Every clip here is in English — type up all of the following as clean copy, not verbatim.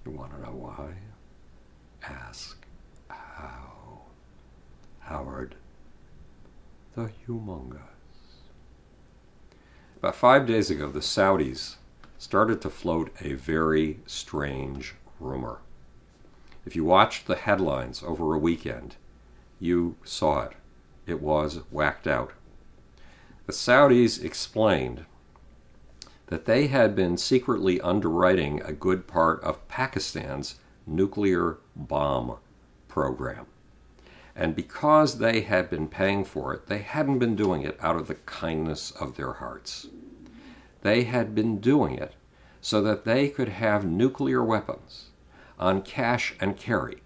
You want to know why? Ask how. Howard the Humongous. About 5 days ago, the Saudis started to float a very strange rumor. If you watched the headlines over a weekend, you saw it. It was whacked out. The Saudis explained that they had been secretly underwriting a good part of Pakistan's nuclear bomb program. And because they had been paying for it, they hadn't been doing it out of the kindness of their hearts. They had been doing it so that they could have nuclear weapons on cash and carry.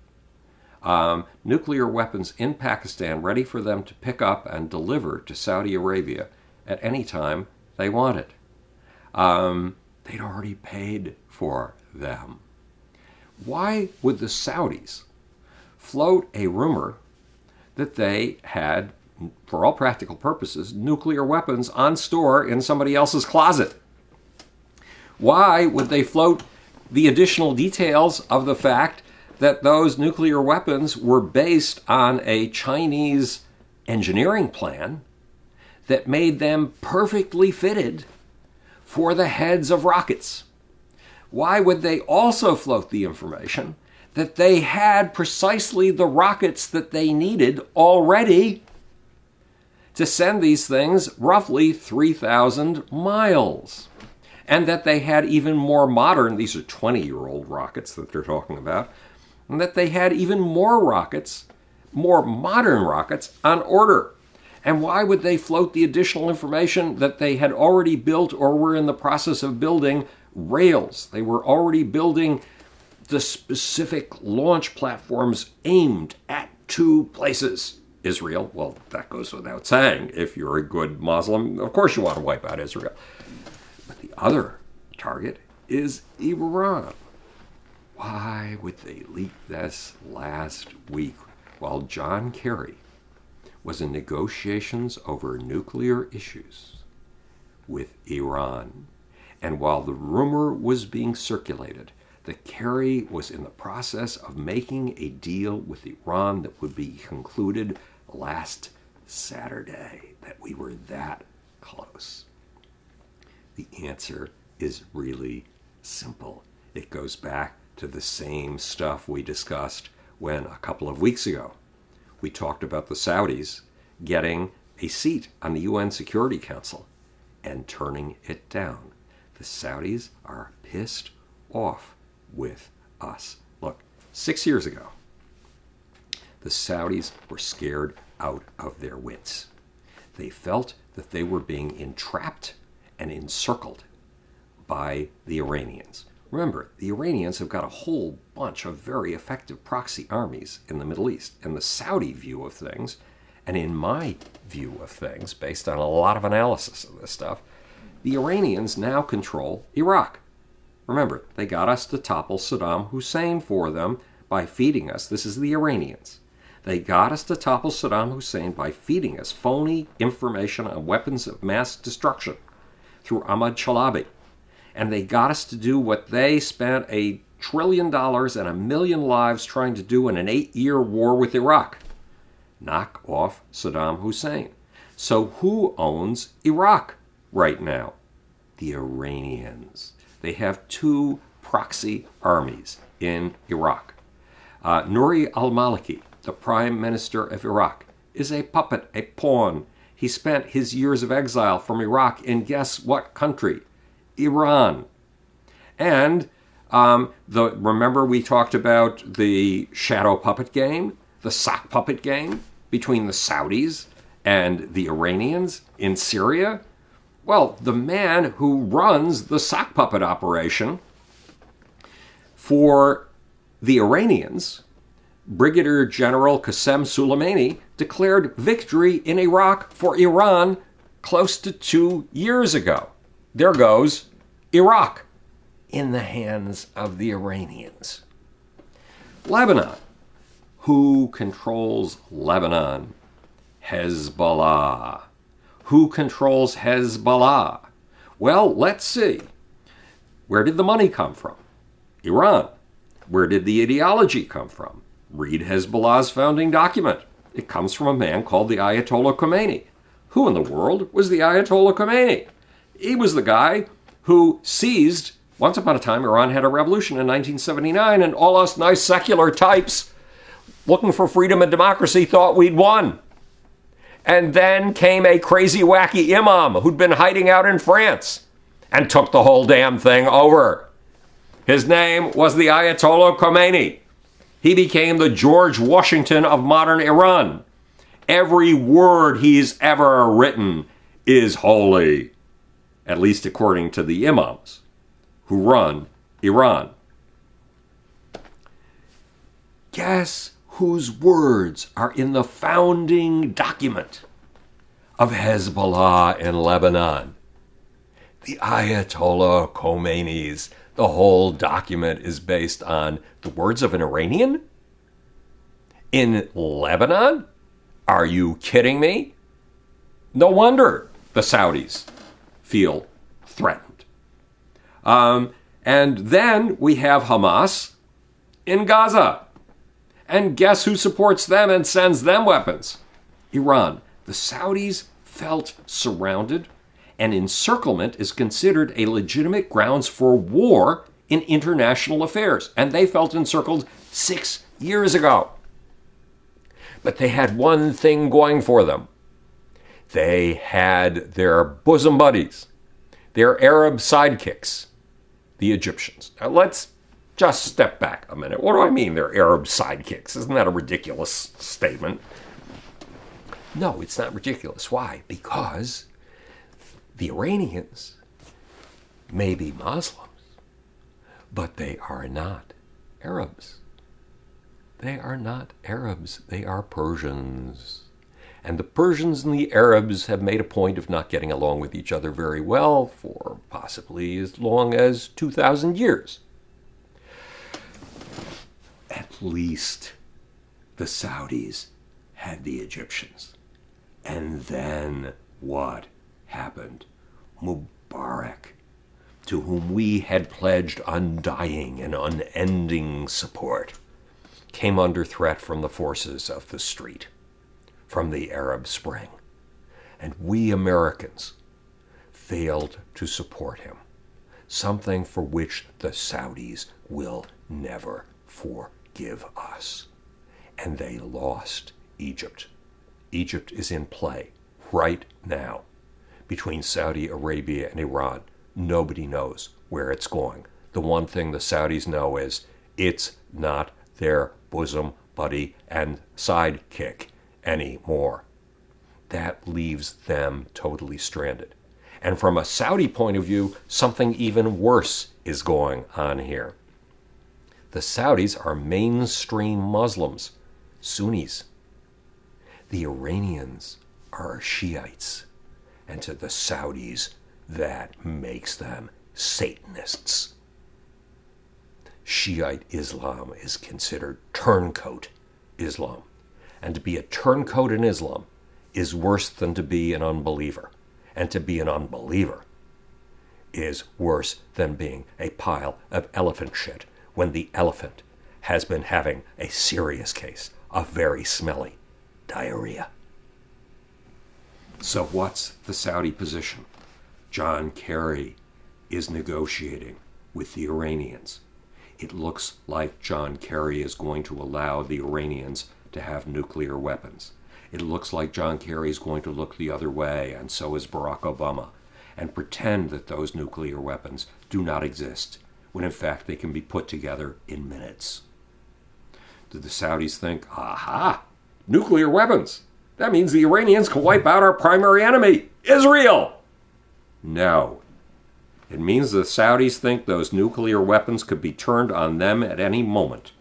Nuclear weapons in Pakistan ready for them to pick up and deliver to Saudi Arabia at any time they wanted. They'd already paid for them. Why would the Saudis float a rumor that they had, for all practical purposes, nuclear weapons on store in somebody else's closet? Why would they float the additional details of the fact that those nuclear weapons were based on a Chinese engineering plan that made them perfectly fitted for the heads of rockets? Why would they also float the information that they had precisely the rockets that they needed already to send these things roughly 3,000 miles? And that they had even more modern, these are 20-year-old rockets that they're talking about, and that they had even more rockets, more modern rockets, on order. And why would they float the additional information that they had already built or were in the process of building rails? They were already building the specific launch platforms aimed at two places. Israel, well, that goes without saying. If you're a good Muslim, of course you want to wipe out Israel. But the other target is Iran. Why would they leak this last week while John Kerry was in negotiations over nuclear issues with Iran? And while the rumor was being circulated that Kerry was in the process of making a deal with Iran that would be concluded last Saturday, that we were that close? The answer is really simple. It goes back to the same stuff we discussed when a couple of weeks ago we talked about the Saudis getting a seat on the UN Security Council and turning it down. The Saudis are pissed off with us. Look, 6 years ago, the Saudis were scared out of their wits. They felt that they were being entrapped and encircled by the Iranians. Remember, the Iranians have got a whole bunch of very effective proxy armies in the Middle East. In the Saudi view of things, and in my view of things, based on a lot of analysis of this stuff, the Iranians now control Iraq. Remember, they got us to topple Saddam Hussein for them by feeding us. This is the Iranians. They got us to topple Saddam Hussein by feeding us phony information on weapons of mass destruction through Ahmad Chalabi. And they got us to do what they spent $1 trillion and 1 million lives trying to do in an 8-year war with Iraq. Knock off Saddam Hussein. So who owns Iraq right now? The Iranians. They have 2 proxy armies in Iraq. Nouri al-Maliki, the prime minister of Iraq, is a puppet, a pawn. He spent his years of exile from Iraq in guess what country? Iran. And remember we talked about the shadow puppet game, the sock puppet game between the Saudis and the Iranians in Syria? Well, the man who runs the sock puppet operation for the Iranians, Brigadier General Qasem Soleimani, declared victory in Iraq for Iran close to 2 years ago. There goes Iraq in the hands of the Iranians. Lebanon. Who controls Lebanon? Hezbollah. Who controls Hezbollah? Well, let's see. Where did the money come from? Iran. Where did the ideology come from? Read Hezbollah's founding document. It comes from a man called the Ayatollah Khomeini. Who in the world was the Ayatollah Khomeini? He was the guy who seized, once upon a time, Iran had a revolution in 1979, and all us nice secular types looking for freedom and democracy thought we'd won. And then came a crazy, wacky imam who'd been hiding out in France and took the whole damn thing over. His name was the Ayatollah Khomeini. He became the George Washington of modern Iran. Every word he's ever written is holy, at least according to the imams who run Iran. Guess whose words are in the founding document of Hezbollah in Lebanon? The Ayatollah Khomeini's. The whole document is based on the words of an Iranian? In Lebanon? Are you kidding me? No wonder the Saudis feel threatened. And then we have Hamas in Gaza. And guess who supports them and sends them weapons? Iran. The Saudis felt surrounded, and encirclement is considered a legitimate grounds for war in international affairs. And they felt encircled 6 years ago. But they had one thing going for them. They had their bosom buddies, their Arab sidekicks, the Egyptians. Now let's just step back a minute. What do I mean, they're Arab sidekicks? Isn't that a ridiculous statement? No, it's not ridiculous. Why? Because the Iranians may be Muslims, but they are not Arabs. They are not Arabs. They are Persians. And the Persians and the Arabs have made a point of not getting along with each other very well for possibly as long as 2,000 years. At least the Saudis had the Egyptians. And then what happened? Mubarak, to whom we had pledged undying and unending support, came under threat from the forces of the street, from the Arab Spring. And we Americans failed to support him, something for which the Saudis will never forgive us. And they lost Egypt. Egypt is in play right now between Saudi Arabia and Iran. Nobody knows where it's going. The one thing the Saudis know is it's not their bosom buddy and sidekick anymore. That leaves them totally stranded. And from a Saudi point of view, something even worse is going on here. The Saudis are mainstream Muslims, Sunnis. The Iranians are Shiites. And to the Saudis, that makes them Satanists. Shiite Islam is considered turncoat Islam. And to be a turncoat in Islam is worse than to be an unbeliever. And to be an unbeliever is worse than being a pile of elephant shit when the elephant has been having a serious case of very smelly diarrhea. So what's the Saudi position? John Kerry is negotiating with the Iranians. It looks like John Kerry is going to allow the Iranians to have nuclear weapons. It looks like John Kerry is going to look the other way, and so is Barack Obama, and pretend that those nuclear weapons do not exist, when in fact they can be put together in minutes. Do the Saudis think, aha, nuclear weapons? That means the Iranians can wipe out our primary enemy, Israel! No. It means the Saudis think those nuclear weapons could be turned on them at any moment,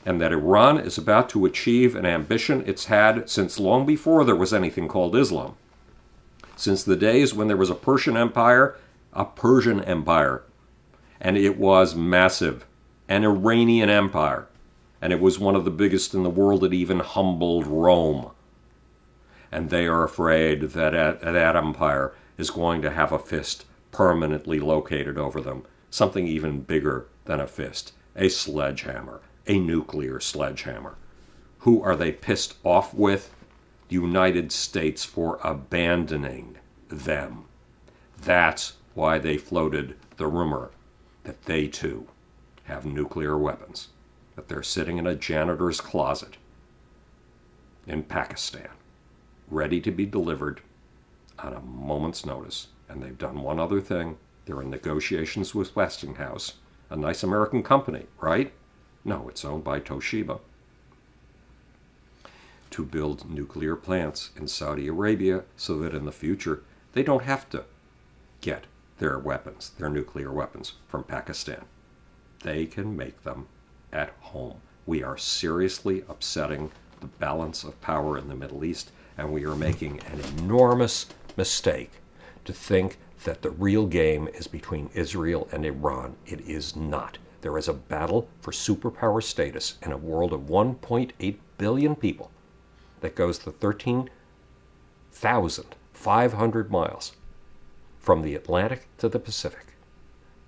and that Iran is about to achieve an ambition it's had since long before there was anything called Islam. Since the days when there was a Persian Empire, and it was massive, an Iranian empire, and it was one of the biggest in the world. It even humbled Rome. And they are afraid that that empire is going to have a fist permanently located over them, something even bigger than a fist, A sledgehammer, a nuclear sledgehammer. Who are they pissed off with? The United States for abandoning them. That's why they floated the rumor that they too have nuclear weapons, that they're sitting in a janitor's closet in Pakistan, ready to be delivered on a moment's notice. And they've done one other thing. They're in negotiations with Westinghouse, a nice American company, right? No, it's owned by Toshiba, to build nuclear plants in Saudi Arabia so that in the future they don't have to get their weapons, their nuclear weapons, from Pakistan. They can make them at home. We are seriously upsetting the balance of power in the Middle East, and we are making an enormous mistake to think that the real game is between Israel and Iran. It is not. There is a battle for superpower status in a world of 1.8 billion people that goes to 13,500 miles from the Atlantic to the Pacific,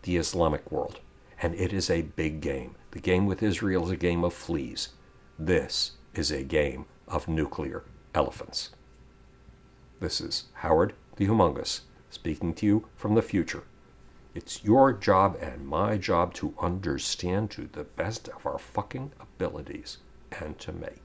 the Islamic world. And it is a big game. The game with Israel is a game of fleas. This is a game of nuclear elephants. This is Howard the Humongous speaking to you from the future. It's your job and my job to understand to the best of our fucking abilities and to make